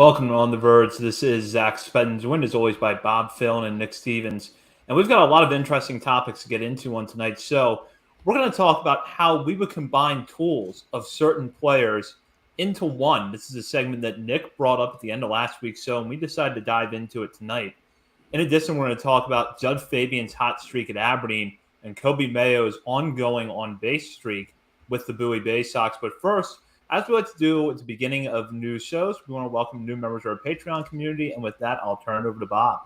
Welcome on The Verge. This is Zach Spedden, joined as always by Bob Phelan and Nick Stevens. And we've got a lot of interesting topics to get into on tonight's show. We're going to talk about how we would combine tools of certain players into one. This is a segment that Nick brought up at the end of last week's show, and we decided to dive into it tonight. In addition, we're going to talk about Judge Fabian's hot streak at Aberdeen and Kobe Mayo's ongoing on-base streak with the Bowie Bay Sox. But first, as we like to do at the beginning of new shows, we want to welcome new members of our Patreon community. And with that, I'll turn it over to Bob.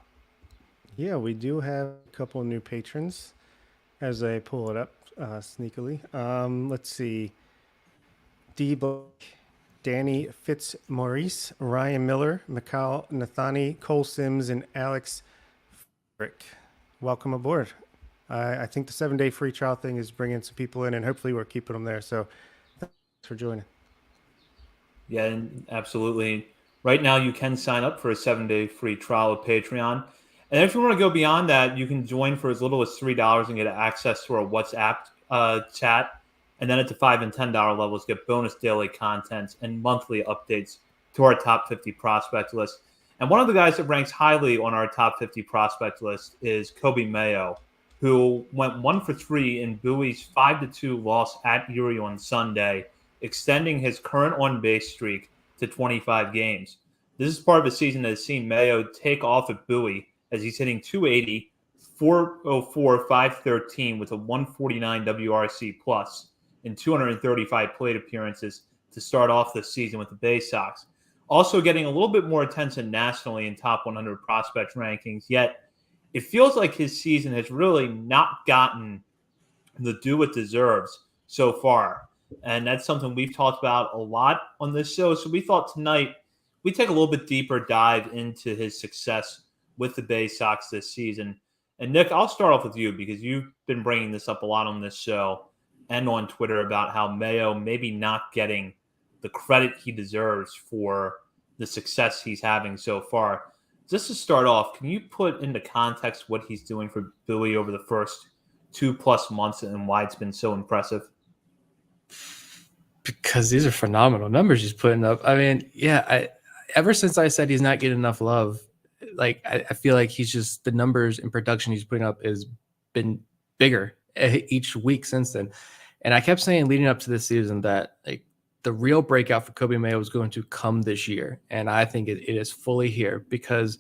Yeah, we do have a couple of new patrons as I pull it up sneakily. Let's see. D. Blake, Danny Fitzmaurice, Ryan Miller, Mikhail Nathani, Cole Sims, and Alex Frick. Welcome aboard. I think the 7-day free trial thing is bringing some people in, and hopefully we're keeping them there. So thanks for joining. Yeah, absolutely. Right now, you can sign up for a 7-day free trial of Patreon. And if you want to go beyond that, you can join for as little as $3 and get access to our WhatsApp chat. And then at the $5 and $10 levels, get bonus daily content and monthly updates to our top 50 prospect list. And one of the guys that ranks highly on our top 50 prospect list is Kobe Mayo, who went 1 for 3 in Bowie's 5-2 loss at Erie on Sunday, extending his current on-base streak to 25 games. This is part of a season that has seen Mayo take off at Bowie as he's hitting 280, 404, 513 with a 149 WRC plus in 235 plate appearances to start off this season with the Bay Sox. Also getting a little bit more attention nationally in top 100 prospect rankings, yet it feels like his season has really not gotten the due it deserves so far. And that's something we've talked about a lot on this show. So we thought tonight we'd take a little bit deeper dive into his success with the Bay Sox this season. And Nick, I'll start off with you because you've been bringing this up a lot on this show and on Twitter about how Mayo maybe not getting the credit he deserves for the success he's having so far. Just to start off, can you put into context what he's doing for Bowie over the first 2+ months and why it's been so impressive? Because these are phenomenal numbers he's putting up. I mean, yeah, ever since I said he's not getting enough love, I feel like he's just, the numbers and production he's putting up has been bigger each week since then. And I kept saying leading up to this season that the real breakout for Kobe Mayo was going to come this year. And I think it is fully here because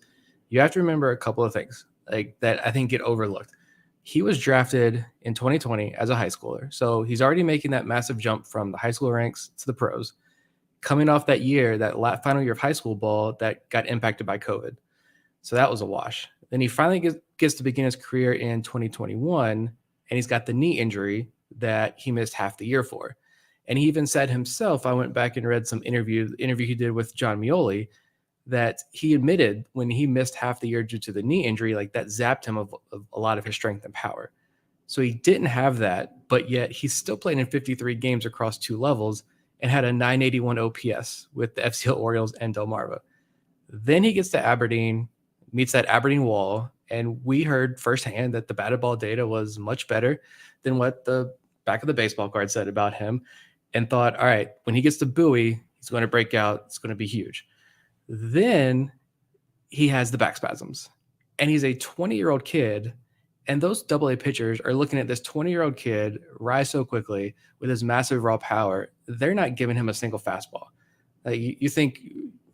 you have to remember a couple of things that I think get overlooked. He was drafted in 2020 as a high schooler. So he's already making that massive jump from the high school ranks to the pros, coming off that year, that final year of high school ball that got impacted by COVID. So that was a wash. Then he finally gets to begin his career in 2021, and he's got the knee injury that he missed half the year for. And he even said himself, I went back and read some interview he did with John Mioli, that he admitted when he missed half the year due to the knee injury, that zapped him of a lot of his strength and power. So he didn't have that, but yet he's still playing in 53 games across 2 levels and had a 981 OPS with the FCL Orioles and Delmarva. Then he gets to Aberdeen, meets that Aberdeen wall, and we heard firsthand that the batted ball data was much better than what the back of the baseball card said about him, and thought, all right, when he gets to Bowie, he's going to break out. It's going to be huge. Then he has the back spasms, and he's a 20-year-old kid, and those AA pitchers are looking at this 20-year-old kid rise so quickly with his massive raw power. They're not giving him a single fastball. You think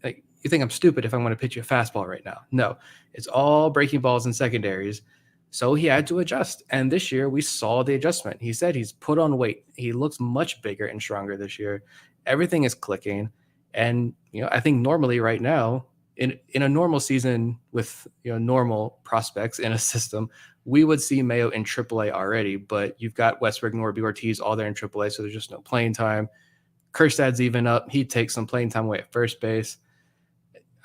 I'm stupid if I'm going to pitch you a fastball right now? No, it's all breaking balls and secondaries. So he had to adjust, and this year we saw the adjustment. He said he's put on weight. He looks much bigger and stronger this year. Everything is clicking. And, I think normally right now in a normal season with, normal prospects in a system, we would see Mayo in AAA already, but you've got Westbrook, Norby, Ortiz, all there in AAA. So there's just no playing time. Kerstad's even up. He takes some playing time away at first base.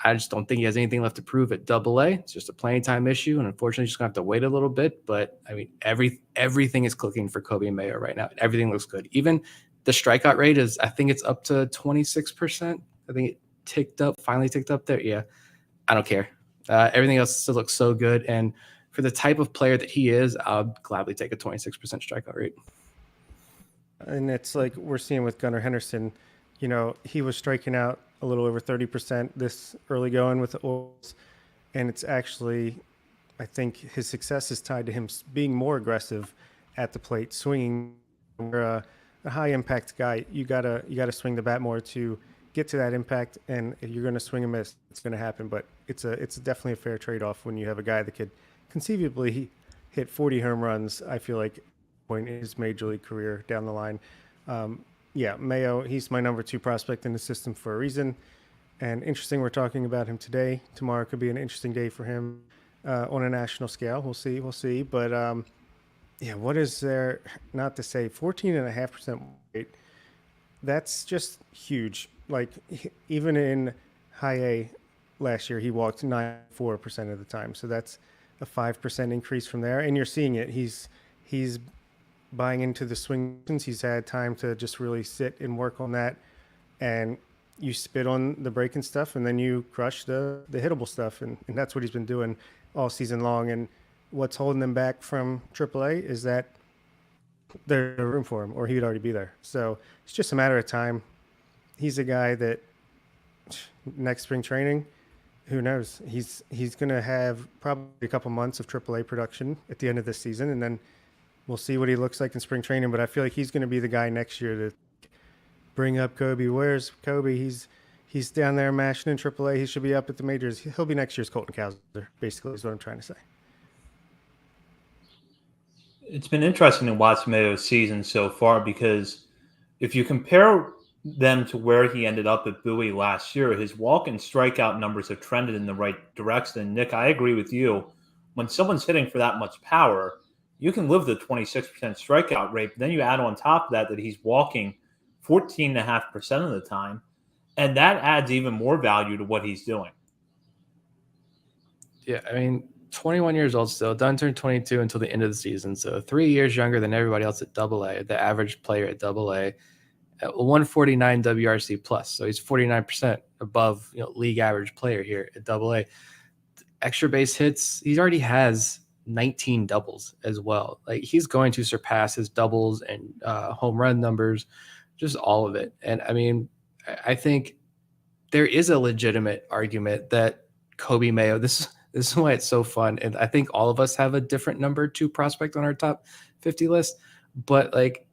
I just don't think he has anything left to prove at AA. It's just a playing time issue. And unfortunately, just gonna have to wait a little bit. But I mean, everything is clicking for Kobe Mayo right now. Everything looks good. Even the strikeout rate is, I think it's up to 26%. I think it finally ticked up there. Yeah, I don't care. Everything else still looks so good. And for the type of player that he is, I'll gladly take a 26% strikeout rate. And it's like we're seeing with Gunnar Henderson, he was striking out a little over 30% this early going with the Orioles. And it's actually, I think his success is tied to him being more aggressive at the plate, swinging. Where a high impact guy, you gotta swing the bat more to get to that impact, and if you're going to swing and miss, it's going to happen. But it's definitely a fair trade off when you have a guy that could conceivably hit 40 home runs. I feel like point in his major league career down the line. Yeah, Mayo, he's my number 2 prospect in the system for a reason. And interesting, we're talking about him today. Tomorrow could be an interesting day for him on a national scale. We'll see. But yeah, what is there not to say? 14.5% rate. That's just huge. Like even in high A last year, he walked 94% of the time. So that's a 5% increase from there. And you're seeing it. He's buying into the swing. He's had time to just really sit and work on that. And you spit on the breaking stuff, and then you crush the hittable stuff. And that's what he's been doing all season long. And what's holding them back from AAA is that there's no room for him, or he'd already be there. So it's just a matter of time. He's a guy that next spring training, who knows? He's going to have probably a couple months of AAA production at the end of this season, and then we'll see what he looks like in spring training. But I feel like he's going to be the guy next year to bring up Kobe. Where's Kobe? He's down there mashing in AAA. He should be up at the majors. He'll be next year's Colton Cowser, basically, is what I'm trying to say. It's been interesting to watch Mayo's season so far because if you compare them to where he ended up at Bowie last year, his walk and strikeout numbers have trended in the right direction. And Nick, I agree with you. When someone's hitting for that much power, you can live the 26% strikeout rate. But then you add on top of that he's walking 14.5% of the time. And that adds even more value to what he's doing. Yeah, I mean, 21 years old still, doesn't turn 22 until the end of the season. So 3 years younger than everybody else at AA, the average player at AA, at 149 WRC plus. So he's 49% above league average player here at AA. Extra base hits, he already has 19 doubles as well. Like he's going to surpass his doubles and home run numbers, just all of it. And I mean, I think there is a legitimate argument that Kobe Mayo, this is why it's so fun. And I think all of us have a different number 2 prospect on our top 50 list. But like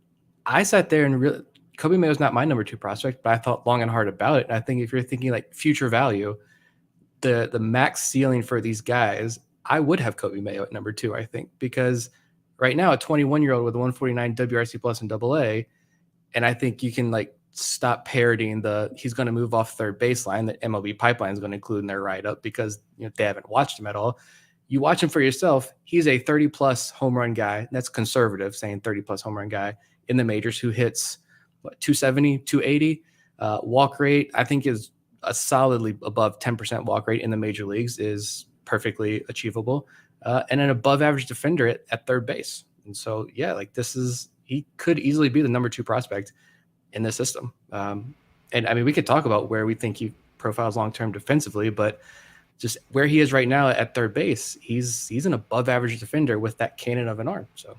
I sat there and really, Kobe Mayo is not my number 2 prospect, but I thought long and hard about it. And I think if you're thinking like future value, the max ceiling for these guys, I would have Kobe Mayo at number 2, I think, because right now a 21-year-old with a 149 WRC plus in AA, and I think you can like stop parodying he's going to move off third baseline that MLB Pipeline is going to include in their write-up because they haven't watched him at all. You watch him for yourself. He's a 30-plus home run guy. That's conservative, saying 30-plus home run guy in the majors who hits 270, 280. Walk rate, I think, is a solidly above 10% walk rate in the major leagues is perfectly achievable. And an above-average defender at third base. And so, yeah, like he could easily be the number 2 prospect in the system. And I mean, we could talk about where we think he profiles long-term defensively, but just where he is right now at third base, he's an above average defender with that cannon of an arm. So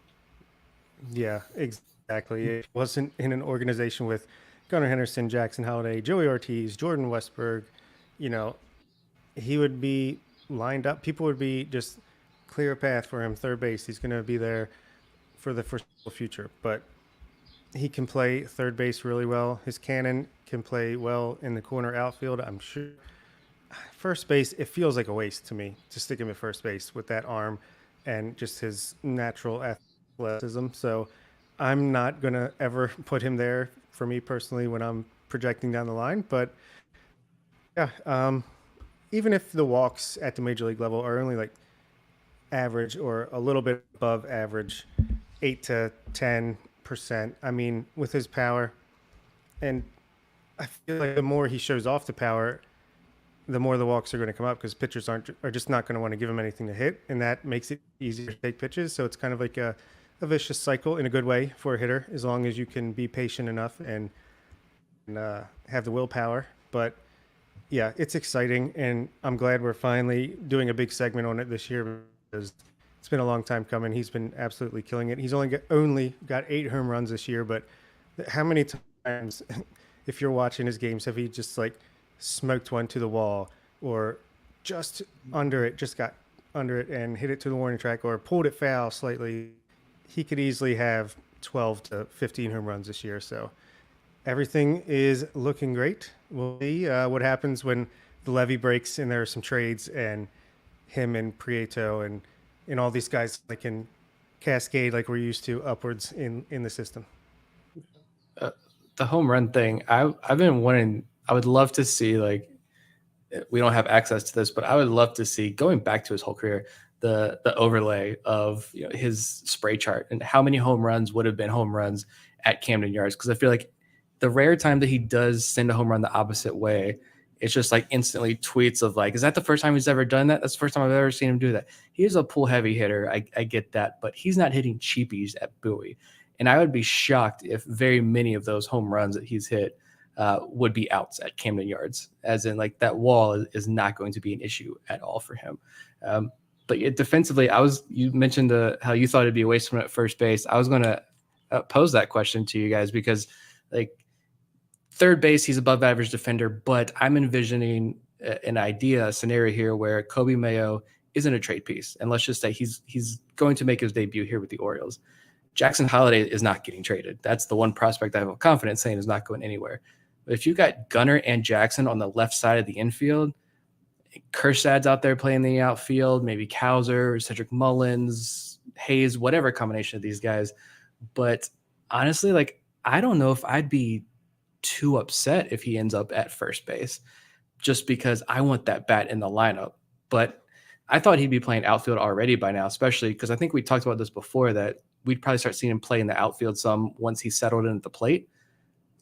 yeah, exactly. It wasn't in an organization with Gunnar Henderson, Jackson Holliday, Joey Ortiz, Jordan Westberg, he would be lined up. People would be just clear a path for him third base. He's going to be there for the foreseeable future, but he can play third base really well. His cannon can play well in the corner outfield, I'm sure. First base, it feels like a waste to me to stick him at first base with that arm and just his natural athleticism. So I'm not going to ever put him there for me personally when I'm projecting down the line. But yeah, even if the walks at the major league level are only like average or a little bit above average, 8 to 10%. I mean, with his power, and I feel like the more he shows off the power, the more the walks are going to come up because pitchers are just not going to want to give him anything to hit, and that makes it easier to take pitches. So it's kind of like a vicious cycle in a good way for a hitter, as long as you can be patient enough and have the willpower. But yeah, it's exciting, and I'm glad we're finally doing a big segment on it this year because it's been a long time coming. He's been absolutely killing it. He's only got 8 home runs this year, but how many times, if you're watching his games, have he just like smoked one to the wall, or just got under it and hit it to the warning track, or pulled it foul slightly, he could easily have 12 to 15 home runs this year. So everything is looking great. We'll see what happens when the levy breaks and there are some trades, and him and Prieto and all these guys that can cascade like we're used to upwards in the system. The home run thing, I've been wanting. I would love to see, like, we don't have access to this, but I would love to see, going back to his whole career, the overlay of, you know, his spray chart and how many home runs would have been home runs at Camden Yards. Because I feel like the rare time that he does send a home run the opposite way, it's just like instantly tweets of like, is that the first time he's ever done that? That's the first time I've ever seen him do that. He is a pull heavy hitter. I get that, but he's not hitting cheapies at Bowie. And I would be shocked if very many of those home runs that he's hit would be outs at Camden Yards, as in like that wall is not going to be an issue at all for him. But yeah, defensively, you mentioned how you thought it'd be a waste of him at first base. I was going to pose that question to you guys because, like, third base, he's above average defender, but I'm envisioning a scenario here where Kobe Mayo isn't a trade piece, and let's just say he's going to make his debut here with the Orioles. Jackson Holliday is not getting traded. That's the one prospect I have confidence saying is not going anywhere. But if you got Gunnar and Jackson on the left side of the infield, Kerstad's out there playing the outfield, maybe Kowser, Cedric Mullins, Hayes, whatever combination of these guys. But honestly, like, I don't know if I'd be too upset if he ends up at first base, just because I want that bat in the lineup. But I thought he'd be playing outfield already by now, especially because I think we talked about this before, that we'd probably start seeing him play in the outfield some once he's settled in at the plate.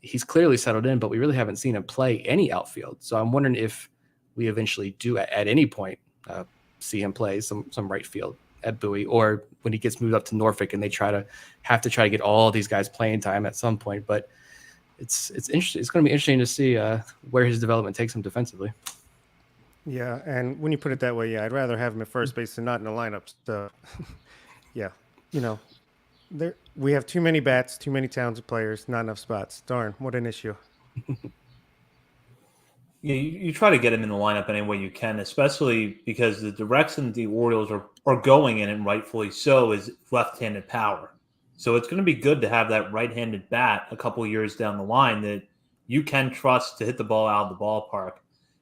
He's clearly settled in, but we really haven't seen him play any outfield. So I'm wondering if we eventually do at any point see him play some right field at Bowie, or when he gets moved up to Norfolk and they have to get all these guys playing time at some point. But it's interesting. It's going to be interesting to see where his development takes him defensively. Yeah, and when you put it that way, yeah, I'd rather have him at first base than not in the lineup. So, yeah, we have too many bats, too many talented players, not enough spots. Darn, what an issue. You try to get him in the lineup any way you can, especially because the direction the Orioles are going in, and rightfully so, is left-handed power. So it's going to be good to have that right-handed bat a couple years down the line that you can trust to hit the ball out of the ballpark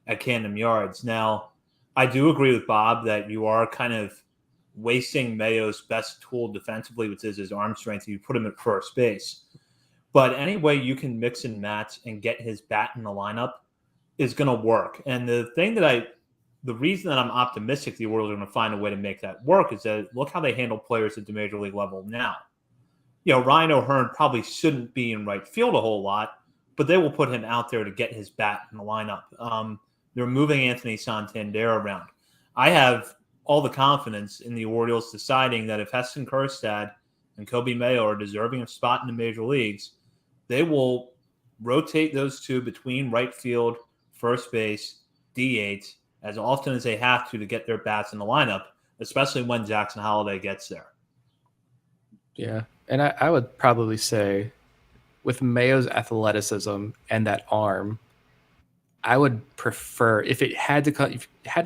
at Camden Yards. Now, I do agree with Bob that you are kind of wasting Mayo's best tool defensively, which is his arm strength. You put him at first base. But any way you can mix and match and get his bat in the lineup is going to work. And the reason that I'm optimistic the Orioles are going to find a way to make that work is that look how they handle players at the major league level now. Ryan O'Hearn probably shouldn't be in right field a whole lot, but they will put him out there to get his bat in the lineup. They're moving Anthony Santander around. I have all the confidence in the Orioles deciding that if Heston Kjerstad and Kobe Mayo are deserving of a spot in the major leagues, they will rotate those two between right field, first base, DH as often as they have to get their bats in the lineup, especially when Jackson Holliday gets there. Yeah, and I would probably say with Mayo's athleticism and that arm, I would prefer, if it had to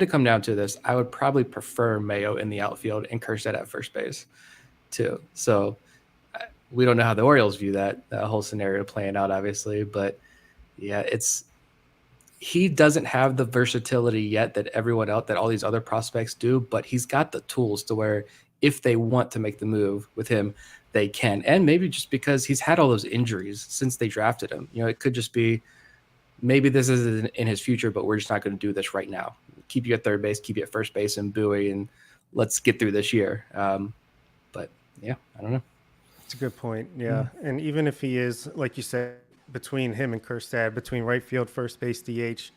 come down to this, I would probably prefer Mayo in the outfield and Kjerstad at first base too. So we don't know how the Orioles view that whole scenario playing out, obviously, but yeah, he doesn't have the versatility yet that all these other prospects do, but he's got the tools to where if they want to make the move with him, they can. And maybe just because he's had all those injuries since they drafted him, it could just be, maybe this is in his future, but we're just not going to do this right now. Keep you at third base, keep you at first base and Bowie, and let's get through this year. But yeah, I don't know. It's a good point. Yeah. And even if he is, like you said, between him and Kjerstad, between right field, first base, DH,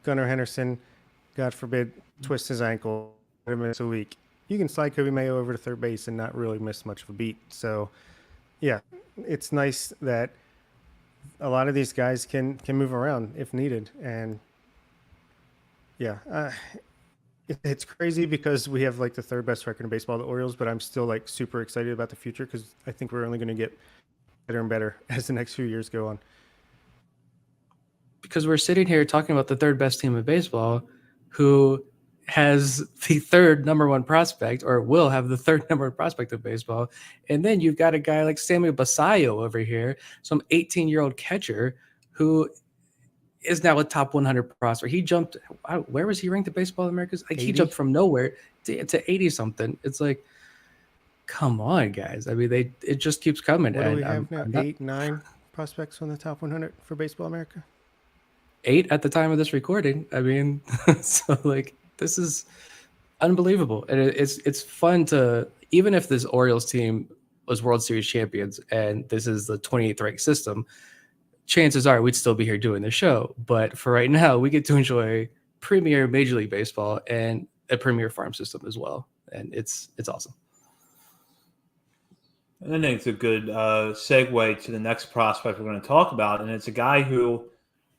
Gunnar Henderson, God forbid, twists his ankle, miss a week, you can slide Kobe Mayo over to third base and not really miss much of a beat. So, yeah, it's nice that a lot of these guys can move around if needed. And, yeah, it's crazy because we have like the third best record in baseball, the Orioles, but I'm still like super excited about the future because I think we're only going to get better and better as the next few years go on. because we're sitting here talking about the third best team in baseball, who has the third number one prospect, or will have the third number one prospect of baseball. And then you've got a guy like Sammy Basayo over here, some 18-year-old catcher who is now a top 100 prospect. He jumped, where was he ranked at Baseball Americas? Like 80? he jumped from nowhere to 80 something. It's like, come on, guys. I mean, it just keeps coming. What do we and have now? 8, 9 prospects on the top 100 for Baseball America? 8 at the time of this recording. I mean, so like this is unbelievable, and it's fun to, even if this Orioles team was World Series champions and this is the 28th ranked system, chances are we'd still be here doing the show. But for right now, we get to enjoy premier Major League Baseball and a premier farm system as well, and it's awesome. And I think it's a good segue to the next prospect we're going to talk about, and it's a guy who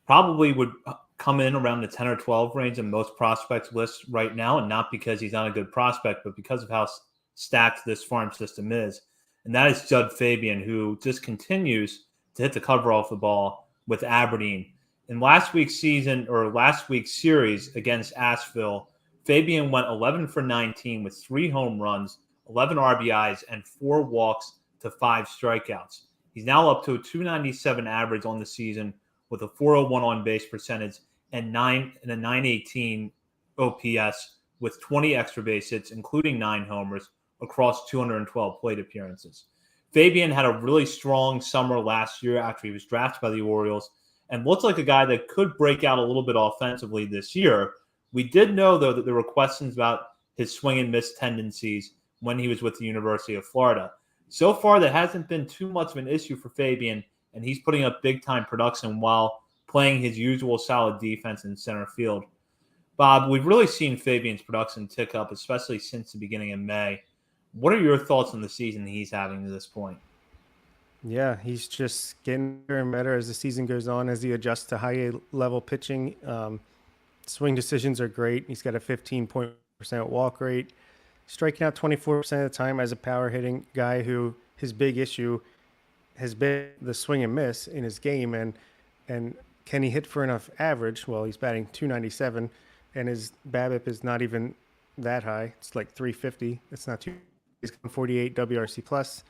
probably would come in around the 10 or 12 range in most prospects lists right now, and not because he's not a good prospect, but because of how stacked this farm system is. And that is Judd Fabian, who just continues to hit the cover off the ball with Aberdeen. In last week's series against Asheville, Fabian went 11 for 19 with 3 home runs, 11 RBIs, and 4 walks to 5 strikeouts. He's now up to a 297 average on the season with a 401 on base percentage and a 918 OPS with 20 extra base hits, including 9 homers across 212 plate appearances. Fabian had a really strong summer last year after he was drafted by the Orioles and looks like a guy that could break out a little bit offensively this year. We did know, though, that there were questions about his swing and miss tendencies when he was with the University of Florida. So far, that hasn't been too much of an issue for Fabian, and he's putting up big-time production while playing his usual solid defense in center field. Bob, we've really seen Fabian's production tick up, especially since the beginning of May. What are your thoughts on the season he's having to this point? Yeah, he's just getting better and better as the season goes on, as he adjusts to high-level pitching. Swing decisions are great. He's got a 15% walk rate, striking out 24% of the time as a power hitting guy who his big issue has been the swing and miss in his game. And can he hit for enough average? Well, he's batting 297, and his BABIP is not even that high. It's like 350. It's not too. He's got 48 WRC plus.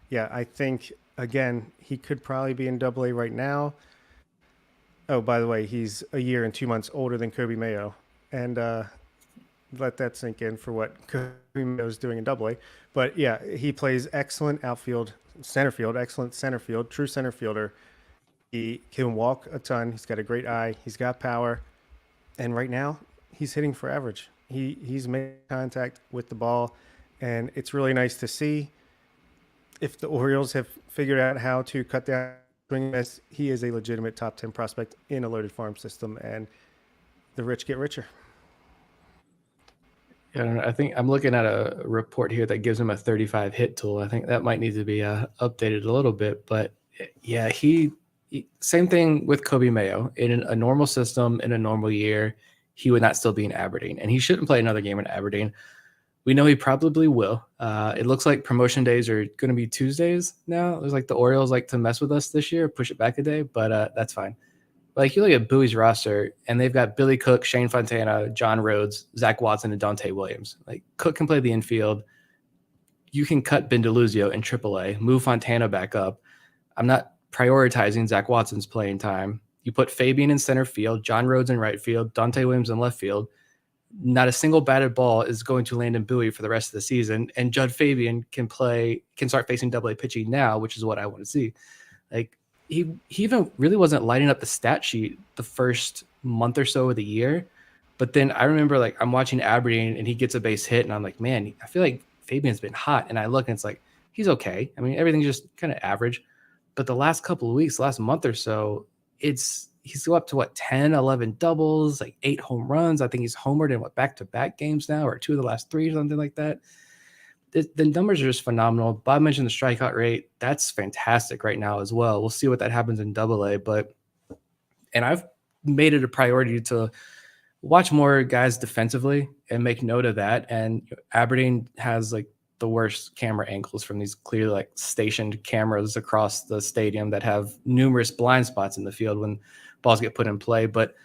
Yeah, I think again he could probably be in Double A right now. Oh, by the way, he's a year and 2 months older than Kobe Mayo, and let that sink in for what Kobe Mayo is doing in Double A. But yeah, he plays excellent outfield, center field, excellent center field, true center fielder. He can walk a ton. He's got a great eye. He's got power, and right now he's hitting for average. He's made contact with the ball, and it's really nice to see. If the Orioles have figured out how to cut down swing miss, he is a legitimate top 10 prospect in a loaded farm system, and the rich get richer. Yeah, I think I'm looking at a report here that gives him a 35 hit tool. I think that might need to be updated a little bit, but yeah, he same thing with Kobe Mayo. In a normal system, in a normal year, he would not still be in Aberdeen, and he shouldn't play another game in Aberdeen. We know he probably will. It looks like promotion days are going to be Tuesdays now. It was like the Orioles like to mess with us this year, push it back a day, but that's fine. Like you look at Bowie's roster, and they've got Billy Cook, Shane Fontana, John Rhodes, Zach Watson, and Dante Williams. Like Cook can play the infield. You can cut Ben DeLuzio in AAA, move Fontana back up. I'm not prioritizing Zach Watson's playing time. You put Fabian in center field, John Rhodes in right field, Dante Williams in left field. Not a single batted ball is going to land in Bowie for the rest of the season. And Judd Fabian can start facing Double-A pitching now, which is what I want to see. Like he even really wasn't lighting up the stat sheet the first month or so of the year. But then I remember like I'm watching Aberdeen and he gets a base hit and I'm like, man, I feel like Fabian's been hot. And I look and it's like, he's okay. I mean, everything's just kind of average. But the last couple of weeks, last month or so, he's go up to 10, 11 doubles, like 8 home runs. I think he's homered in back-to-back games now, or 2 of the last 3 or something like that. The numbers are just phenomenal. Bob mentioned the strikeout rate. That's fantastic right now as well. We'll see what that happens in Double-A, and I've made it a priority to watch more guys defensively and make note of that. And Aberdeen has like the worst camera angles from these clearly like stationed cameras across the stadium that have numerous blind spots in the field when balls get put in play. But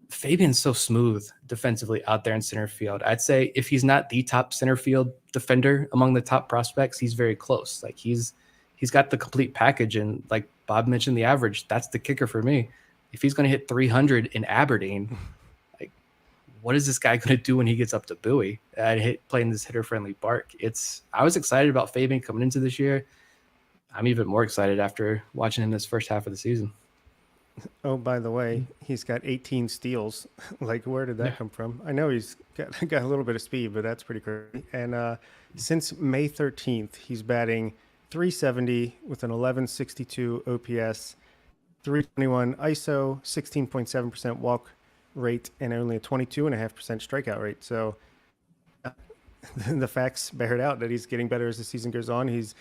Fabian's so smooth defensively out there in center field. I'd say if he's not the top center field defender among the top prospects, he's very close. Like he's got the complete package. And like Bob mentioned, the average, that's the kicker for me. If he's going to hit 300 in Aberdeen, like what is this guy going to do when he gets up to Bowie and playing this hitter friendly bark? I was excited about Fabian coming into this year. I'm even more excited after watching him this first half of the season. Oh, by the way, he's got 18 steals. Like, where did that come from? I know he's got a little bit of speed, but that's pretty crazy. And since May 13th, he's batting 370 with an 1162 OPS, 321 ISO, 16.7% walk rate, and only a 22.5% strikeout rate. So the facts bear it out that he's getting better as the season goes on. He's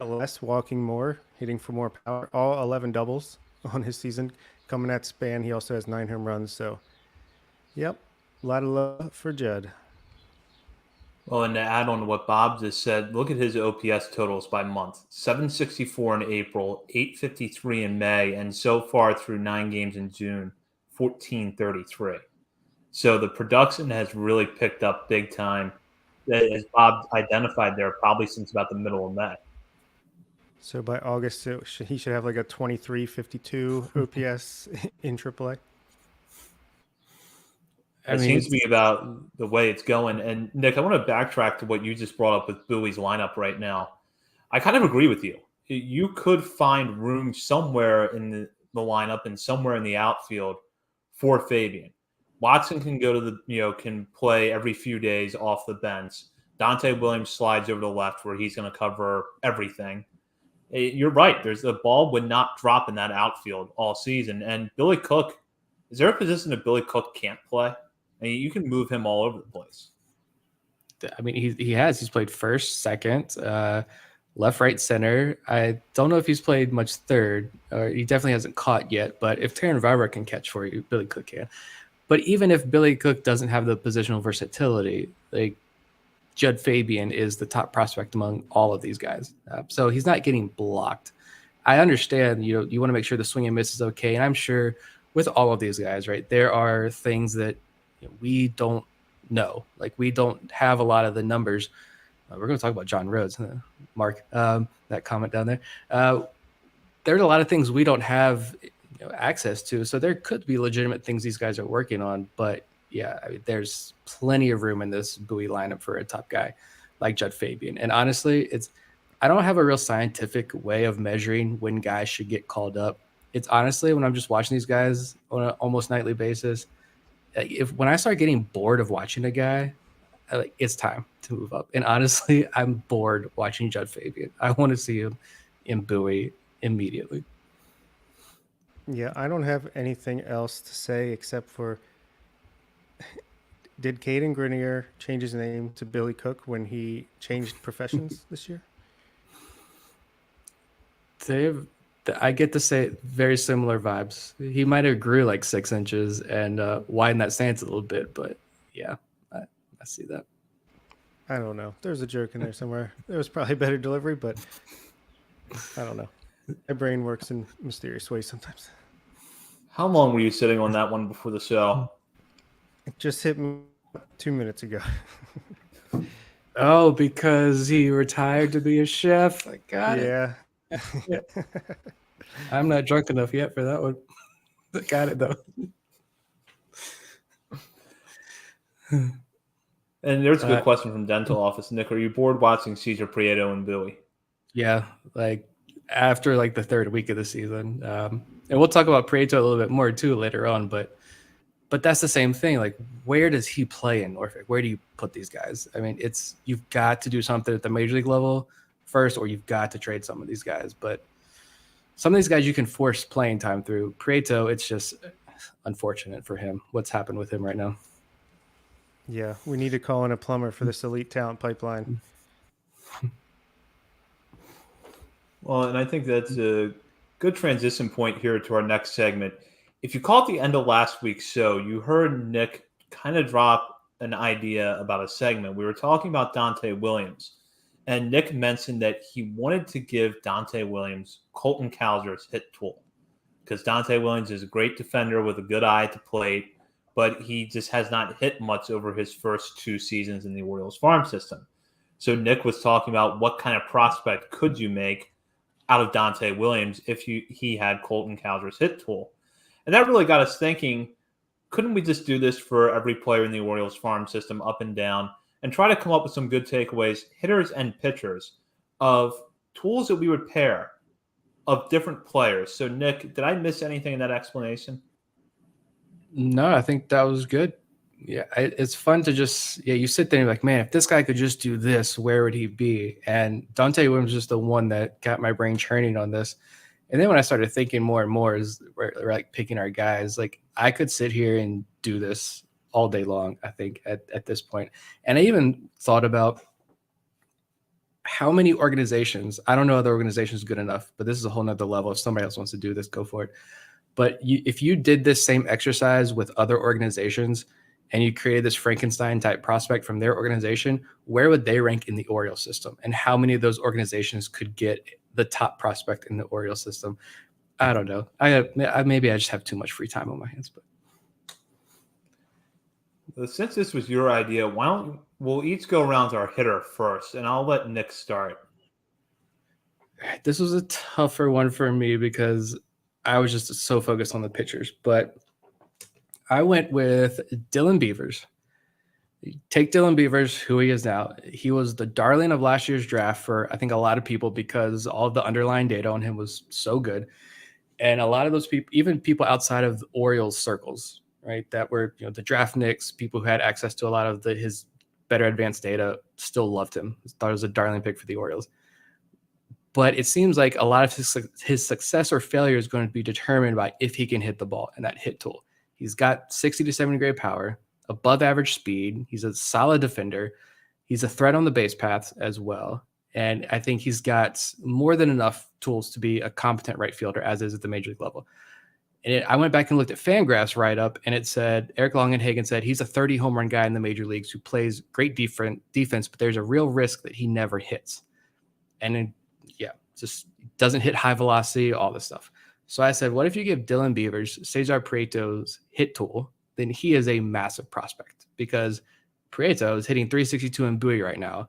less, walking more, hitting for more power, all 11 doubles on his season coming that span. He also has 9 home runs. So, yep, a lot of love for Judd. Well, and to add on to what Bob just said, look at his OPS totals by month. 764 in April, 853 in May, and so far through 9 games in June, 1433. So the production has really picked up big time, as Bob identified there, probably since about the middle of May. So by August, he should have like a 2352 OPS in AAA. It seems to be about the way it's going. And Nick, I want to backtrack to what you just brought up with Bowie's lineup right now. I kind of agree with you. You could find room somewhere in the lineup and somewhere in the outfield for Fabian. Watson can go to can play every few days off the bench. Dante Williams slides over to the left where he's going to cover everything. You're right. The ball would not drop in that outfield all season. And Billy Cook, is there a position that Billy Cook can't play? I mean, you can move him all over the place. I mean, he's played first, second, left, right, center. I don't know if he's played much third, or he definitely hasn't caught yet. But if Terran Vibra can catch for you, Billy Cook can. But even if Billy Cook doesn't have the positional versatility, like Judd Fabian is the top prospect among all of these guys. So he's not getting blocked. I understand, you want to make sure the swing and miss is okay. And I'm sure with all of these guys, right, there are things that we don't know. Like we don't have a lot of the numbers. We're going to talk about John Rhodes, Mark, that comment down there. There's a lot of things we don't have access to. So there could be legitimate things these guys are working on, but yeah, I mean, there's plenty of room in this Bowie lineup for a top guy like Judd Fabian. And honestly, I don't have a real scientific way of measuring when guys should get called up. It's honestly when I'm just watching these guys on an almost nightly basis. When I start getting bored of watching a guy, it's time to move up. And honestly, I'm bored watching Judd Fabian. I want to see him in Bowie immediately. Yeah, I don't have anything else to say except for, did Caden Grenier change his name to Billy Cook when he changed professions this year? I get to say very similar vibes. He might have grew like 6 inches and widened that stance a little bit, but yeah, I see that. I don't know. There's a joke in there somewhere. There was probably better delivery, but I don't know. My brain works in mysterious ways sometimes. How long were you sitting on that one before the show? It just hit me 2 minutes ago. Oh, because he retired to be a chef. I got it. Yeah. I'm not drunk enough yet for that one. Got it though. And there's a good question from Dental Office. Nick, are you bored watching Cesar Prieto and Bowie? Yeah, like after like the third week of the season. And we'll talk about Prieto a little bit more too later on, but that's the same thing. Like, where does he play in Norfolk? Where do you put these guys? I mean, you've got to do something at the major league level first, or you've got to trade some of these guys. But some of these guys you can force playing time through. Prieto, it's just unfortunate for him what's happened with him right now. Yeah, we need to call in a plumber for this elite talent pipeline. Well, and I think that's a good transition point here to our next segment. If you caught the end of last week's show, you heard Nick kind of drop an idea about a segment. We were talking about Dante Williams. and Nick mentioned that he wanted to give Dante Williams Colton Cowser's hit tool because Dante Williams is a great defender with a good eye at the plate, but he just has not hit much over his first 2 seasons in the Orioles farm system. So Nick was talking about what kind of prospect could you make out of Dante Williams if he had Colton Cowser's hit tool. And that really got us thinking, couldn't we just do this for every player in the Orioles farm system up and down and try to come up with some good takeaways, hitters and pitchers, of tools that we would pair of different players? So, Nick, did I miss anything in that explanation? No, I think that was good. Yeah, it's fun to just, you sit there and you're like, man, if this guy could just do this, where would he be? And Dante Williams is just the one that got my brain churning on this. And then when I started thinking more and more, is we're like picking our guys, like I could sit here and do this all day long, I think, at this point. And I even thought about how many organizations, I don't know other organizations good enough, but this is a whole nother level. If somebody else wants to do this, go for it. But if you did this same exercise with other organizations and you created this Frankenstein type prospect from their organization, where would they rank in the Orioles system? And how many of those organizations could get the top prospect in the Orioles system? I don't know. Maybe I just have too much free time on my hands. But since this was your idea, why don't we'll each go around to our hitter first, and I'll let Nick start. This was a tougher one for me because I was just so focused on the pitchers, but I went with Dylan Beavers. Take Dylan Beavers, who he is now. He was the darling of last year's draft for, I think, a lot of people because all of the underlying data on him was so good. And a lot of those people, even people outside of the Orioles circles, right, that were, the draft nicks, people who had access to a lot of his better advanced data, still loved him. Thought it was a darling pick for the Orioles. But it seems like a lot of his success or failure is going to be determined by if he can hit the ball and that hit tool. He's got 60 to 70 grade power, above average speed. He's a solid defender. He's a threat on the base paths as well. And I think he's got more than enough tools to be a competent right fielder, as is at the major league level. And I went back and looked at Fangraphs write-up, and it said, Eric Longenhagen said he's a 30 home run guy in the major leagues who plays great defense, but there's a real risk that he never hits. And just doesn't hit high velocity, all this stuff. So I said, what if you give Dylan Beavers Cesar Prieto's hit tool? Then he is a massive prospect because Prieto is hitting 362 in Bowie right now.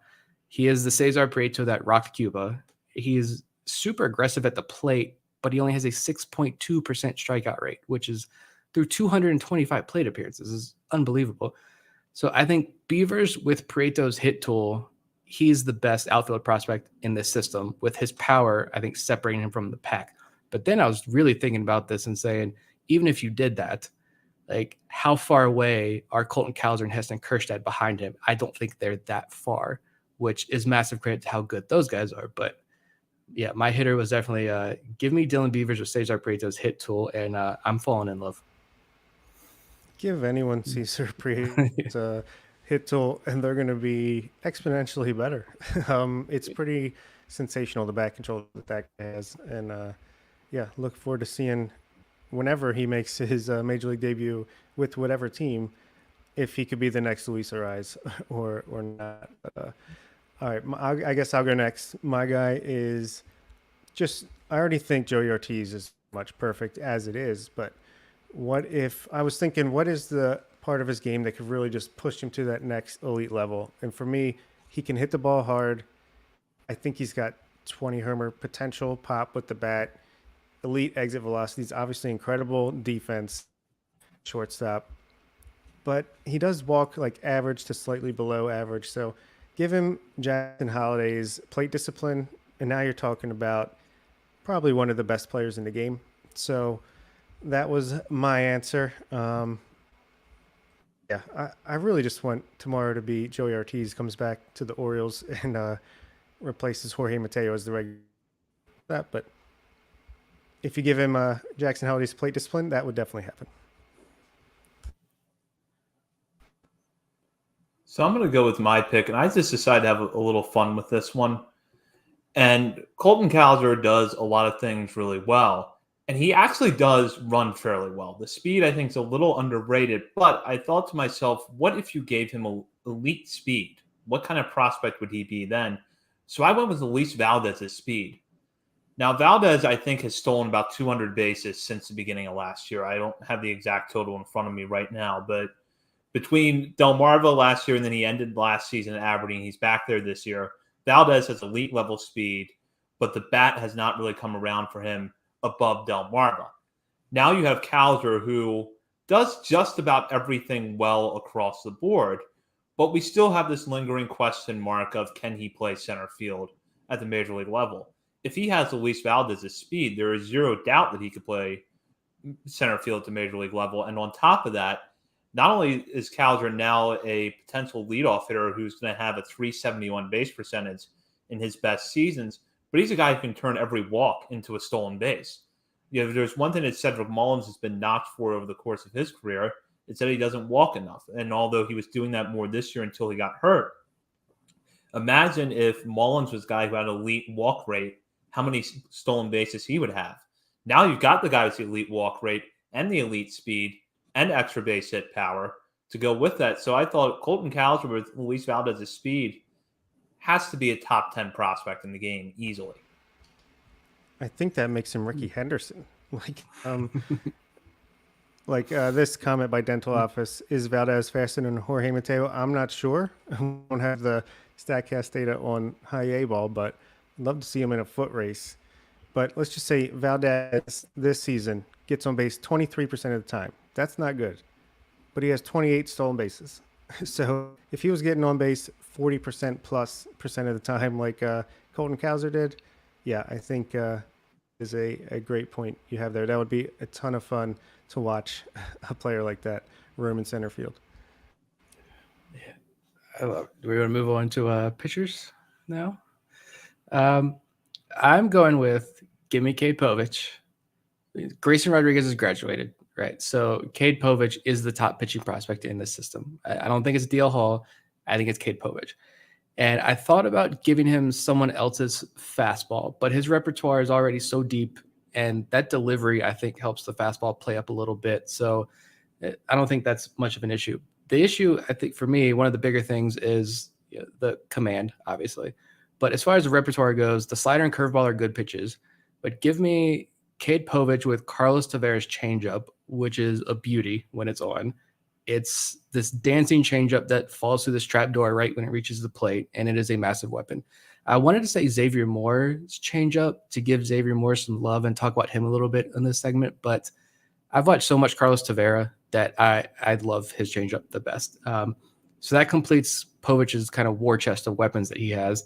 He is the Cesar Prieto that rocked Cuba. He's super aggressive at the plate, but he only has a 6.2% strikeout rate, which is through 225 plate appearances. This is unbelievable. So I think Beavers with Prieto's hit tool, he's the best outfield prospect in this system with his power, I think, separating him from the pack. But then I was really thinking about this and saying, even if you did that, like how far away are Colton Cowser and Heston Kjerstad behind him? I don't think they're that far, which is massive credit to how good those guys are. But yeah, my hitter was definitely give me Dylan Beavers with Cesar Prieto's hit tool, and I'm falling in love. Give anyone Cesar Prieto's hit tool, and they're going to be exponentially better. It's pretty sensational, the back control that guy has. And look forward to seeing whenever he makes his major league debut with whatever team, if he could be the next Luis Ariz or not. All right, I guess I'll go next. My guy is I already think Joey Ortiz is much perfect as it is, but what is the part of his game that could really just push him to that next elite level? And for me, he can hit the ball hard. I think he's got 20 homer potential, pop with the bat, elite exit velocities, obviously incredible defense, shortstop. But he does walk like average to slightly below average. So give him Jackson Holliday's plate discipline, and now you're talking about probably one of the best players in the game. So that was my answer. I really just want tomorrow to be Joey Ortiz comes back to the Orioles and replaces Jorge Mateo as the regular. But if you give him Jackson Holliday's plate discipline, that would definitely happen. So I'm going to go with my pick, and I just decided to have a little fun with this one. And Colton Cowser does a lot of things really well. And he actually does run fairly well. The speed, I think, is a little underrated. But I thought to myself, what if you gave him elite speed? What kind of prospect would he be then? So I went with Luis Valdez's speed. Now, Valdez, I think, has stolen about 200 bases since the beginning of last year. I don't have the exact total in front of me right now, but between Delmarva last year and then he ended last season at Aberdeen, he's back there this year. Valdez has elite level speed, but the bat has not really come around for him above Delmarva. Now you have Calzer, who does just about everything well across the board, but we still have this lingering question mark of can he play center field at the major league level? If he has Luis Valdez's speed, there is zero doubt that he could play center field at the major league level. And on top of that, not only is Calder now a potential leadoff hitter who's going to have a 371 base percentage in his best seasons, but he's a guy who can turn every walk into a stolen base. You know, there's one thing that Cedric Mullins has been knocked for over the course of his career. It's that he doesn't walk enough. And although he was doing that more this year until he got hurt, imagine if Mullins was a guy who had an elite walk rate, how many stolen bases he would have. Now you've got the guy with the elite walk rate and the elite speed and extra base hit power to go with that. So I thought Colton Cowser with Luis Valdez's speed has to be a top 10 prospect in the game easily. I think that makes him Ricky Henderson. This comment by Dental Office, is Valdez faster than Jorge Mateo? I'm not sure. I don't have the StatCast data on high A ball, but I'd love to see him in a foot race. But let's just say Valdez this season gets on base 23% of the time. That's not good. But he has 28 stolen bases. So if he was getting on base 40% plus percent of the time like Colton Cowser did, yeah, I think is a great point you have there. That would be a ton of fun to watch a player like that roam in center field. Yeah, I love it. Do we want to move on to pitchers now? I'm going with give me Cade Povich. Grayson Rodriguez has graduated, right? So Cade Povich is the top pitching prospect in this system. I don't think it's DL Hall. I think it's Cade Povich. And I thought about giving him someone else's fastball, but his repertoire is already so deep, and that delivery, I think, helps the fastball play up a little bit. So I don't think that's much of an issue. The issue, I think, for me, one of the bigger things is the command, obviously. But as far as the repertoire goes, the slider and curveball are good pitches. But give me Cade Povich with Carlos Tavares changeup, which is a beauty when it's on. It's this dancing changeup that falls through this trap door right when it reaches the plate, and it is a massive weapon. I wanted to say Xavier Moore's changeup to give Xavier Moore some love and talk about him a little bit in this segment, but I've watched so much Carlos Tavera that I love his changeup the best. So that completes Povich's kind of war chest of weapons that he has.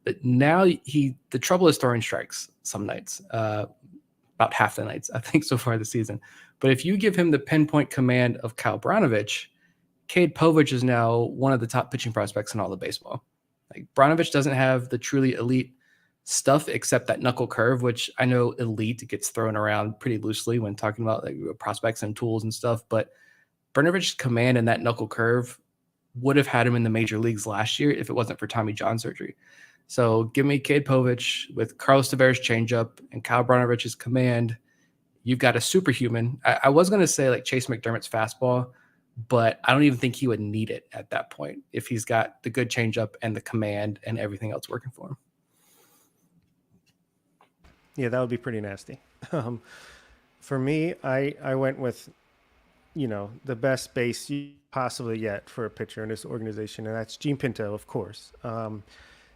But now the trouble is throwing strikes some nights, about half the nights, I think, so far this season. But if you give him the pinpoint command of Kyle Branovich, Cade Povich is now one of the top pitching prospects in all of baseball. Like Branovich doesn't have the truly elite stuff except that knuckle curve, which I know elite gets thrown around pretty loosely when talking about like prospects and tools and stuff. But Branovich's command and that knuckle curve would have had him in the major leagues last year if it wasn't for Tommy John surgery. So give me Cade Povich with Carlos Tavares changeup and Kyle Branovich's command. You've got a superhuman. I was going to say like Chase McDermott's fastball, but I don't even think he would need it at that point if he's got the good changeup and the command and everything else working for him. Yeah, that would be pretty nasty. For me, I went with, the best base you possibly get for a pitcher in this organization, and that's Gene Pinto, of course.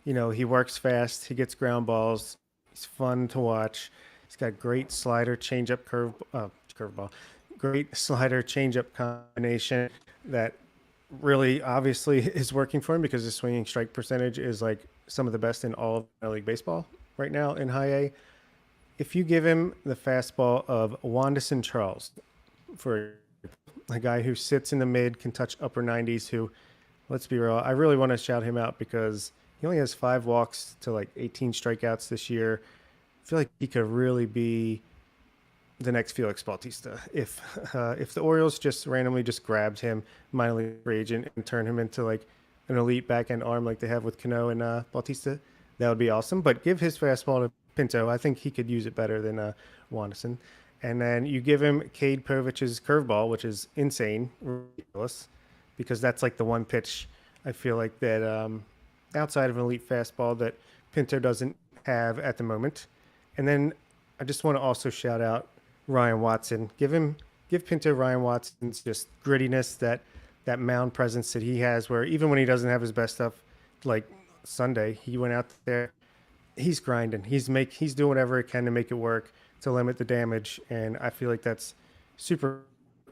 He works fast. He gets ground balls. He's fun to watch. He's got great slider, changeup, curveball, great slider, changeup combination that really obviously is working for him because his swinging strike percentage is like some of the best in all of minor league baseball right now in high A. If you give him the fastball of Wanderson Charles, for a guy who sits in the mid, can touch upper 90s, who, let's be real, I really want to shout him out because he only has 5 walks to like 18 strikeouts this year. I feel like he could really be the next Felix Bautista. If the Orioles just randomly just grabbed him, minor league free agent, and turned him into like an elite back end arm like they have with Cano and Bautista, that would be awesome. But give his fastball to Pinto. I think he could use it better than Wanderson. And then you give him Cade Povich's curveball, which is insane, ridiculous, because that's like the one pitch I feel like that outside of an elite fastball that Pinto doesn't have at the moment. And then I just want to also shout out Ryan Watson. Give Pinto Ryan Watson's just grittiness, that mound presence that he has, where even when he doesn't have his best stuff, like Sunday, he went out there, he's grinding, he's doing whatever he can to make it work to limit the damage, and I feel like that's super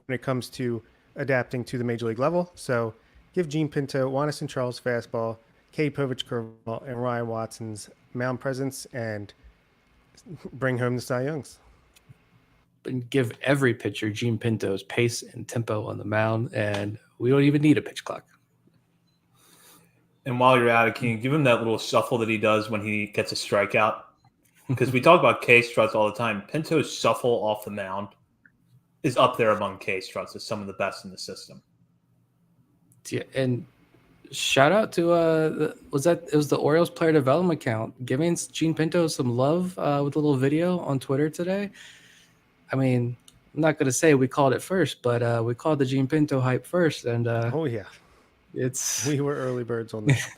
when it comes to adapting to the major league level. So give Gene Pinto, Wanderson Charles fastball, Cade Povich curveball, and Ryan Watson's mound presence, and bring home the Cy Youngs. And give every pitcher Gene Pinto's pace and tempo on the mound, and we don't even need a pitch clock. And while you're at it, can you give him that little shuffle that he does when he gets a strikeout? Because we talk about K struts all the time. Pinto's shuffle off the mound is up there among K struts as some of the best in the system. Yeah, and shout out to it was the Orioles player development account giving Gene Pinto some love with a little video on Twitter today. I mean, I'm not gonna say we called it first, but we called the Gene Pinto hype first, and Oh yeah, we were early birds on that.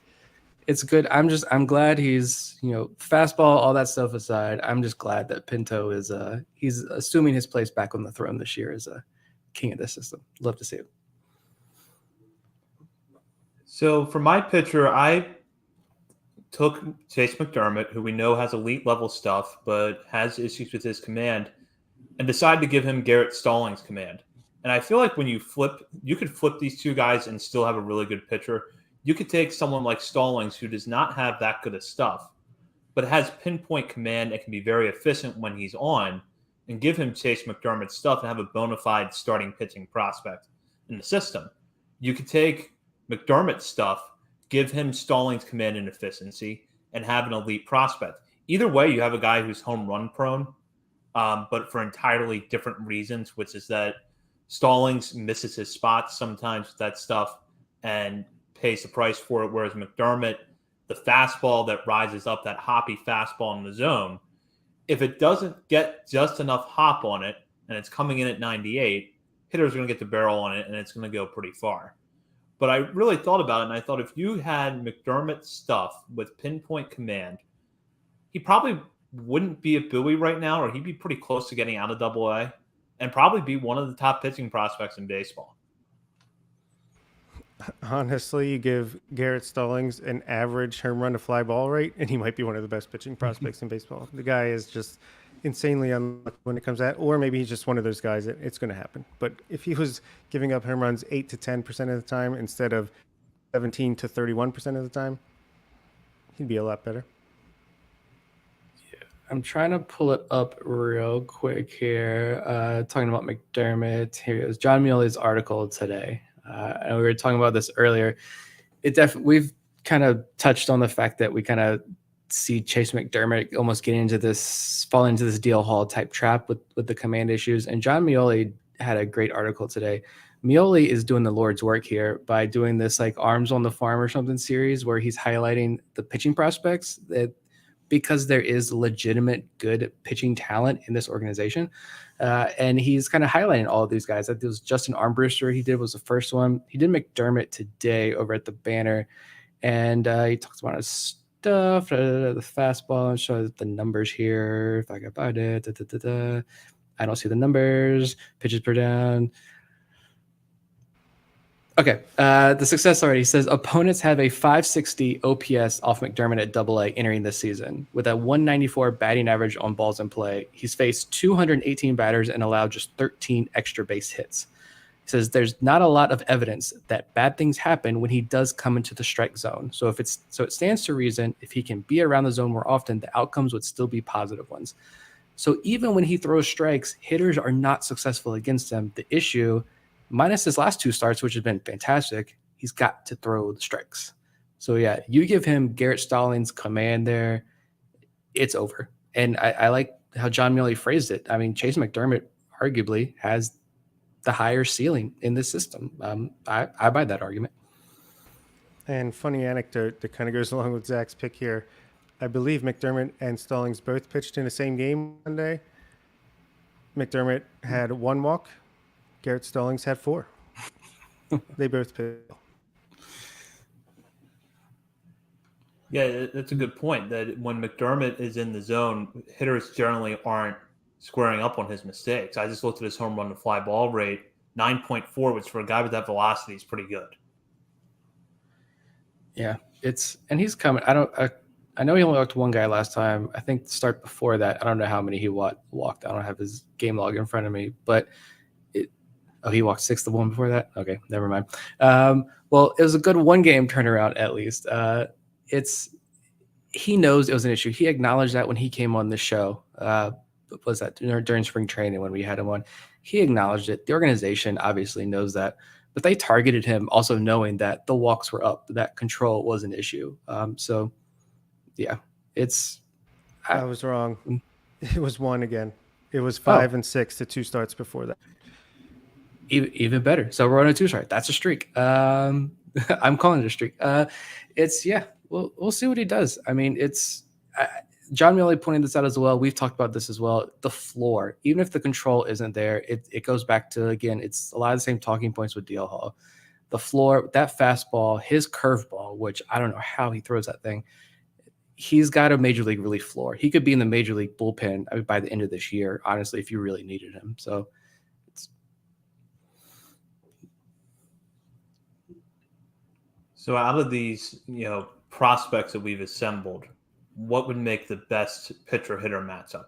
It's good. I'm glad he's, fastball, all that stuff aside, I'm just glad that Pinto is he's assuming his place back on the throne this year as a king of the system. Love to see it. So for my pitcher, I took Chase McDermott, who we know has elite level stuff, but has issues with his command, and decided to give him Garrett Stallings' command. And I feel like when you could flip these two guys and still have a really good pitcher. You could take someone like Stallings, who does not have that good of stuff, but has pinpoint command and can be very efficient when he's on, and give him Chase McDermott's stuff and have a bona fide starting pitching prospect in the system. You could take McDermott's stuff, give him Stallings' command and efficiency, and have an elite prospect. Either way, you have a guy who's home run prone, but for entirely different reasons, which is that Stallings misses his spots sometimes with that stuff and pays the price for it, whereas McDermott, the fastball that rises up, that hoppy fastball in the zone, if it doesn't get just enough hop on it and it's coming in at 98, hitters are going to get the barrel on it and it's going to go pretty far. But I really thought about it, and I thought if you had McDermott's stuff with pinpoint command, he probably wouldn't be a Bowie right now, or he'd be pretty close to getting out of Double-A and probably be one of the top pitching prospects in baseball. Honestly, you give Garrett Stallings an average home run to fly ball rate, and he might be one of the best pitching prospects in baseball. The guy is just insanely unlucky when it comes to that, or maybe he's just one of those guys that it's going to happen. But if he was giving up home runs 8 to 10% of the time instead of 17 to 31% of the time, he'd be a lot better. Yeah, I'm trying to pull it up real quick here. Talking about McDermott, here is John Muley's article today. And we were talking about this earlier. We've kind of touched on the fact that we kind of see Chase McDermott almost falling into this DL Hall type trap with the command issues. And John Mioli had a great article today. Mioli is doing the Lord's work here by doing this like Arms on the Farm or something series where he's highlighting the pitching prospects that because there is legitimate good pitching talent in this organization. And he's kind of highlighting all of these guys. That was Justin Armbruster he did was the first one. He did McDermott today over at the Banner. And he talks about his stuff, the fastball, and shows the numbers here. If I can find it. I don't see the numbers. Pitches per down. Okay, the success already says opponents have a 560 OPS off McDermott at Double-A entering this season with a 194 batting average on balls in play. He's faced 218 batters and allowed just 13 extra base hits. He says there's not a lot of evidence that bad things happen when he does come into the strike zone. So it stands to reason if he can be around the zone more often, the outcomes would still be positive ones. So even when he throws strikes, hitters are not successful against him. The issue, minus his last two starts, which have been fantastic, he's got to throw the strikes. So, yeah, you give him Garrett Stallings' command there, it's over. And I like how John Muley phrased it. I mean, Chase McDermott arguably has the higher ceiling in this system. I buy that argument. And funny anecdote that kind of goes along with Zach's pick here. I believe McDermott and Stallings both pitched in the same game one day. McDermott had one walk. Garrett Stallings had 4. They both pitched. Yeah, that's a good point. That when McDermott is in the zone, hitters generally aren't squaring up on his mistakes. I just looked at his home run to fly ball rate, 9.4, which for a guy with that velocity is pretty good. Yeah, and he's coming. I know he only walked one guy last time. I think the start before that, I don't know how many he walked. I don't have his game log in front of me, but he walked 6 the one before that. Okay, never mind. Well, it was a good one game turnaround at least. He knows it was an issue. He acknowledged that when he came on the show. Was that during spring training when we had him on? He acknowledged it. The organization obviously knows that, but they targeted him also knowing that the walks were up, that control was an issue. So, yeah, I was wrong. It was 1 again. It was 5 and 6 to 2 starts before that. Even better. So we're on a 2 start. That's a streak. I'm calling it a streak. We'll see what he does. I mean, John Mealy pointed this out as well. We've talked about this as well. The floor, even if the control isn't there, it goes back to, again, it's a lot of the same talking points with DL Hall. The floor, that fastball, his curveball, which I don't know how he throws that thing. He's got a major league relief floor. He could be in the major league bullpen by the end of this year, honestly, if you really needed him. So out of these, prospects that we've assembled, what would make the best pitcher-hitter matchup?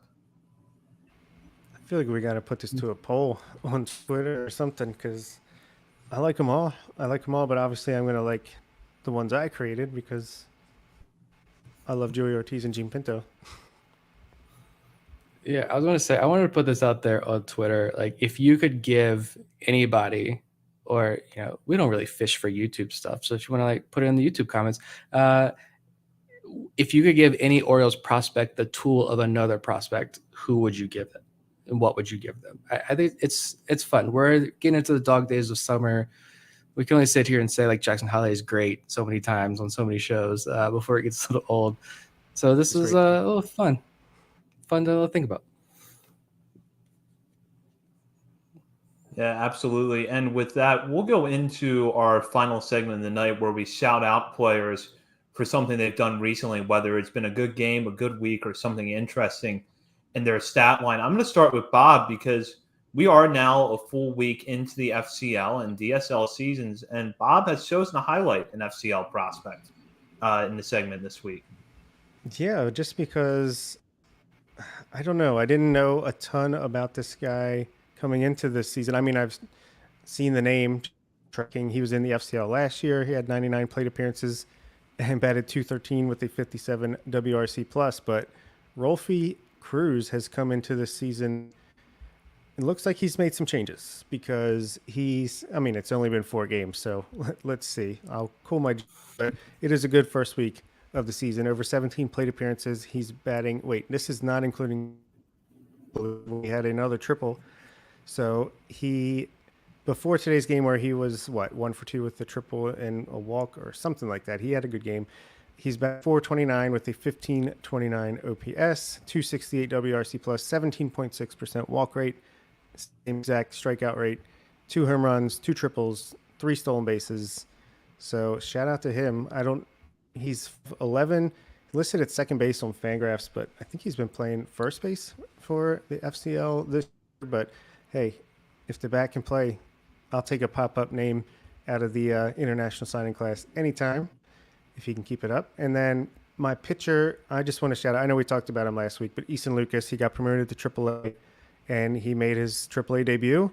I feel like we got to put this to a poll on Twitter or something because I like them all. But obviously I'm going to like the ones I created because I love Joey Ortiz and Gene Pinto. Yeah, I was going to say, I wanted to put this out there on Twitter. Like, if you could give anybody, or, we don't really fish for YouTube stuff. So if you want to put it in the YouTube comments, if you could give any Orioles prospect the tool of another prospect, who would you give it? And what would you give them? I think it's fun. We're getting into the dog days of summer. We can only sit here and say Jackson Holliday is great so many times on so many shows before it gets a little old. So this is a little fun to think about. Yeah, absolutely. And with that, we'll go into our final segment of the night where we shout out players for something they've done recently, whether it's been a good game, a good week, or something interesting in their stat line. I'm going to start with Bob because we are now a full week into the FCL and DSL seasons, and Bob has chosen to highlight an FCL prospect in the segment this week. Yeah, just because, I don't know. I didn't know a ton about this guy coming into this season. I mean, I've seen the name tracking. He was in the FCL last year. He had 99 plate appearances and batted .213 with a 57 WRC plus. But Rolfie Cruz has come into this season. It looks like he's made some changes because it's only been 4 games. So let's see. I'll cool my, but it is a good first week of the season. Over 17 plate appearances. He's batting. Wait, this is not including. We had another triple. So before today's game where he was 1 for 2 with the triple and a walk or something like that, he had a good game. He's batting .429 with a 1529 OPS, 268 WRC plus, 17.6% walk rate, same exact strikeout rate, 2 home runs, 2 triples, 3 stolen bases. So shout out to him. He's 11, listed at second base on Fangraphs, but I think he's been playing first base for the FCL this year. But hey, if the bat can play, I'll take a pop-up name out of the international signing class anytime if he can keep it up. And then my pitcher, I just want to shout out, I know we talked about him last week, but Easton Lucas, he got promoted to AAA, and he made his AAA debut.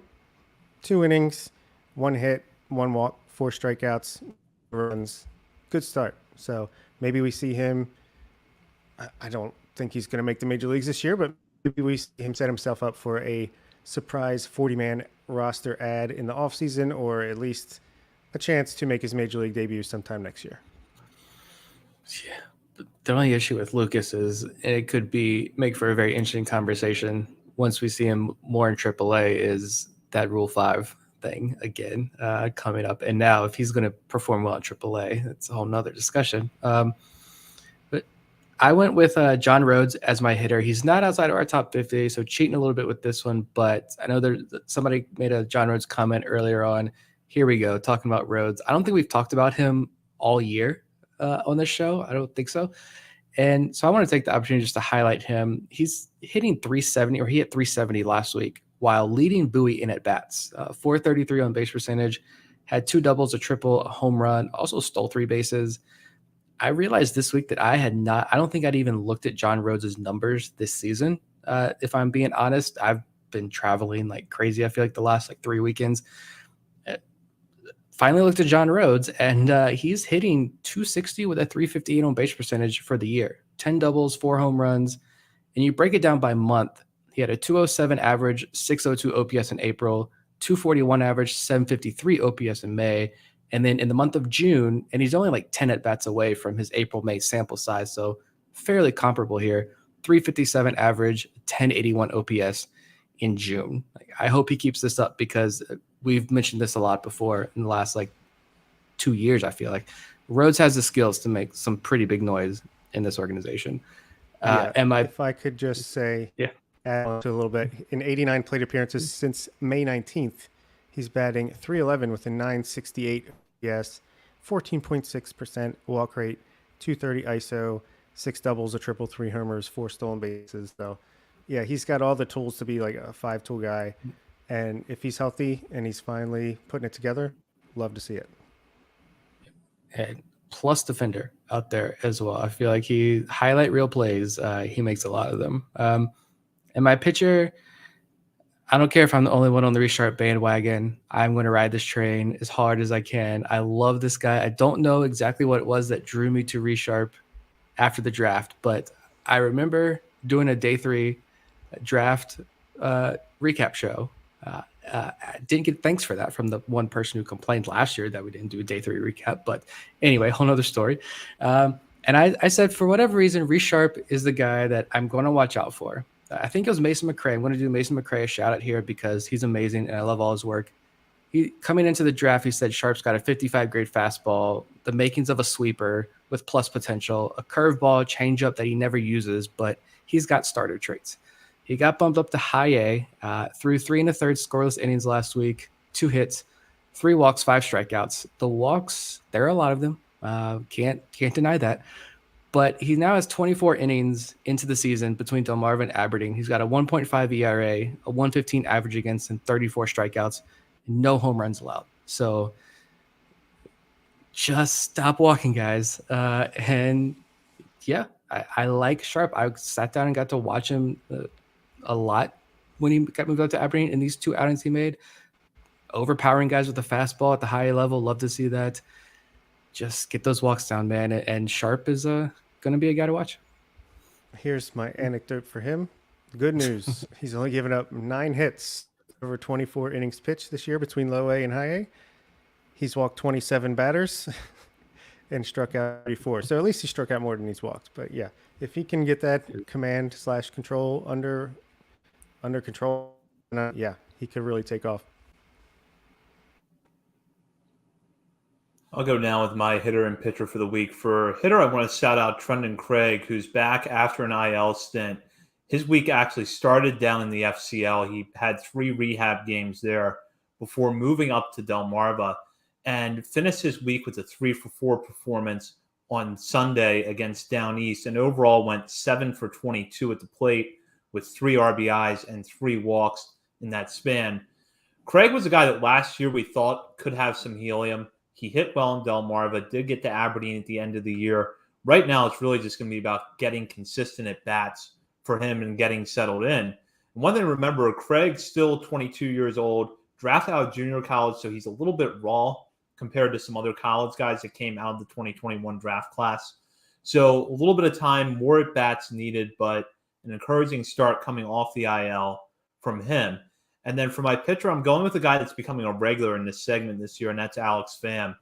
2 innings, 1 hit, 1 walk, 4 strikeouts, runs. Good start. So maybe we see him. I don't think he's going to make the major leagues this year, but maybe we see him set himself up for a surprise 40-man roster ad in the offseason, or at least a chance to make his major league debut sometime next year. Yeah. The only issue with Lucas is it could make for a very interesting conversation once we see him more in AAA is that Rule 5 thing again coming up. And now if he's going to perform well at AAA, that's a whole nother discussion. But I went with John Rhodes as my hitter. He's not outside of our top 50, so cheating a little bit with this one. But I know somebody made a John Rhodes comment earlier on. Here we go, talking about Rhodes. I don't think we've talked about him all year. on this show. I don't think so. And so I want to take the opportunity just to highlight him. He's hitting 370, or he hit 370 last week while leading Bowie in at bats. 433 on base percentage, had 2 doubles, a triple, a home run, also stole 3 bases. I realized this week that I don't think I'd even looked at John Rhodes' numbers this season. If I'm being honest, I've been traveling like crazy. I feel like the last 3 weekends. Finally looked at John Rhodes, and he's hitting 260 with a 358 on base percentage for the year. 10 doubles, 4 home runs. And you break it down by month. He had a 207 average, 602 OPS in April, 241 average, 753 OPS in May. And then in the month of June, and he's only 10 at-bats away from his April-May sample size, so fairly comparable here, 357 average, 1081 OPS in June. I hope he keeps this up, because we've mentioned this a lot before in the last 2 years. I feel like Rhodes has the skills to make some pretty big noise in this organization. If I could just say, add on to a little bit, in 89 plate appearances since May 19th, he's batting .311 with a 968 OPS, 14.6% walk rate, 230 ISO, 6 doubles, a triple, 3 homers, 4 stolen bases. So, yeah, he's got all the tools to be a 5-tool guy. And if he's healthy and he's finally putting it together, love to see it. And plus defender out there as well. I feel like he highlight reel plays. He makes a lot of them. And my pitcher, I don't care if I'm the only one on the Resharp bandwagon. I'm going to ride this train as hard as I can. I love this guy. I don't know exactly what it was that drew me to Resharp after the draft, but I remember doing a day 3 draft recap show. I didn't get thanks for that from the one person who complained last year that we didn't do a day 3 recap. But anyway, whole nother story. And I said, for whatever reason, Resharp is the guy that I'm going to watch out for. I think it was Mason McRae. I'm going to do Mason McRae a shout out here because he's amazing and I love all his work. He coming into the draft, he said Sharp's got a 55 grade fastball, the makings of a sweeper with plus potential, a curveball, changeup that he never uses, but he's got starter traits. He got bumped up to high A, threw 3 1/3 scoreless innings last week, 2 hits, 3 walks, 5 strikeouts. The walks, there are a lot of them. Can't deny that. But he now has 24 innings into the season between Delmarva and Aberdeen. He's got a 1.5 ERA, a 115 average against, and 34 strikeouts, and no home runs allowed. So just stop walking, guys. And yeah, I like Sharp. I sat down and got to watch him a lot when he got moved out to Aberdeen in these 2 outings he made. Overpowering guys with the fastball at the high level. Love to see that. Just get those walks down, man. And Sharp is going to be a guy to watch. Here's my anecdote for him. Good news. He's only given up 9 hits over 24 innings pitched this year between low A and high A. He's walked 27 batters and struck out 34. So at least he struck out more than he's walked. But yeah, if he can get that command/control under control, yeah, he could really take off. I'll go now with my hitter and pitcher for the week. For hitter, I want to shout out Trendon Craig, who's back after an IL stint. His week actually started down in the FCL. He had 3 rehab games there before moving up to Delmarva and finished his week with a 3-for-4 performance on Sunday against Down East, and overall went 7 for 22 at the plate with 3 RBIs and 3 walks in that span. Craig was a guy that last year we thought could have some helium. He hit well in Delmarva, did get to Aberdeen at the end of the year. Right now, it's really just going to be about getting consistent at bats for him and getting settled in. And one thing to remember, Craig's still 22 years old, drafted out of junior college, so he's a little bit raw compared to some other college guys that came out of the 2021 draft class. So a little bit of time, more at bats needed, but an encouraging start coming off the IL from him. And then for my pitcher, I'm going with a guy that's becoming a regular in this segment this year, and that's Alex Pham.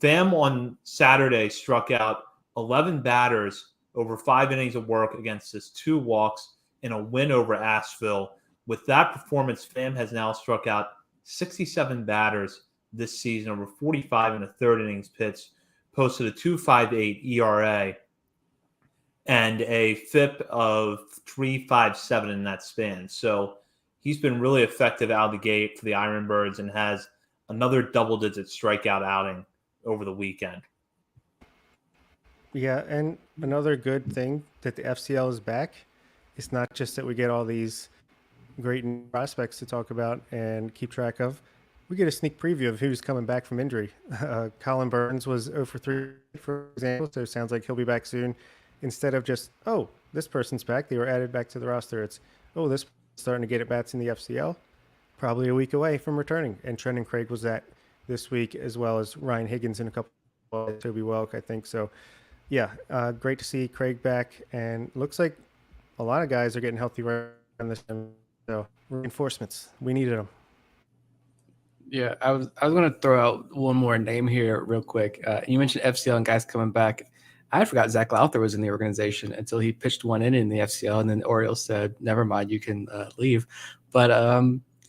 Pham on Saturday struck out 11 batters over 5 innings of work against his 2 walks in a win over Asheville. With that performance, Pham has now struck out 67 batters this season over 45 1/3 innings pitched, posted a 2.58 ERA and a FIP of 3.57 in that span. So he's been really effective out of the gate for the Ironbirds and has another double-digit strikeout outing over the weekend. Yeah, and another good thing that the FCL is back. It's not just that we get all these great new prospects to talk about and keep track of. We get a sneak preview of who's coming back from injury. Colin Burns was 0 for 3, for example, so it sounds like he'll be back soon. Instead of just, oh, this person's back, they were added back to the roster. It's, oh, this person's starting to get at bats in the FCL, probably a week away from returning. And Trenton Craig was that this week, as well as Ryan Higgins and a couple, Toby Welk, I think. So, yeah, great to see Craig back. And looks like a lot of guys are getting healthy right around this time. So reinforcements, we needed them. Yeah, I was gonna throw out one more name here real quick. You mentioned FCL and guys coming back. I forgot Zach Lowther was in the organization until he pitched one in the FCL, and then the Orioles said, "Never mind, you can leave," but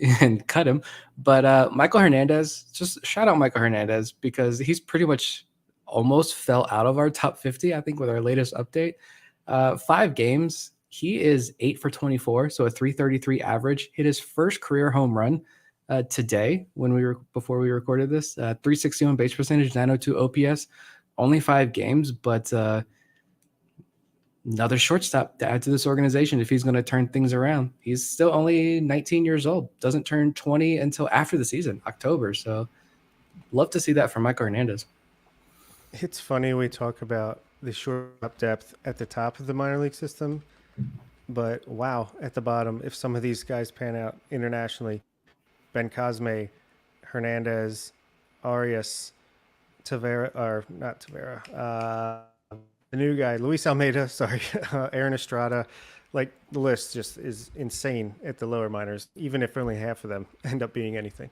and cut him. But Michael Hernandez, just shout out Michael Hernandez because he's pretty much almost fell out of our top 50. I think with our latest update, 5 games. He is 8 for 24, so a 333 average. Hit his first career home run today before we recorded this. 361 base percentage, 902 OPS. Only 5 games, but another shortstop to add to this organization if he's going to turn things around. He's still only 19 years old. Doesn't turn 20 until after the season, October. So love to see that from Michael Hernandez. It's funny we talk about the shortstop depth at the top of the minor league system, but wow, at the bottom, if some of these guys pan out internationally, Ben Cosme, Hernandez, Arias, Tavera, or not Tavera, the new guy, Luis Almeida, sorry, Aaron Estrada, like the list just is insane at the lower minors, even if only half of them end up being anything.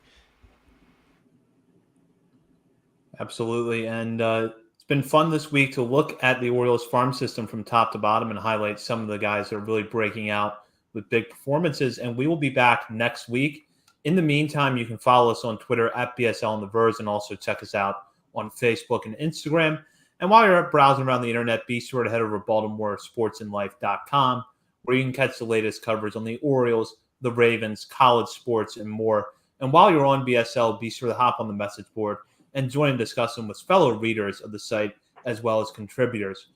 Absolutely. And it's been fun this week to look at the Orioles farm system from top to bottom and highlight some of the guys that are really breaking out with big performances. And we will be back next week. In the meantime, you can follow us on Twitter at BSL and the Verge, and also check us out on Facebook and Instagram. And while you're browsing around the internet, be sure to head over to BaltimoreSportsAndLife.com, where you can catch the latest coverage on the Orioles, the Ravens, college sports, and more. And while you're on BSL, be sure to hop on the message board and join in discussing with fellow readers of the site as well as contributors.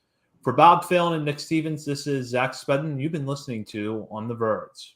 For Bob Phelan and Nick Stevens, this is Zach Spedden. You've been listening to On the Verge.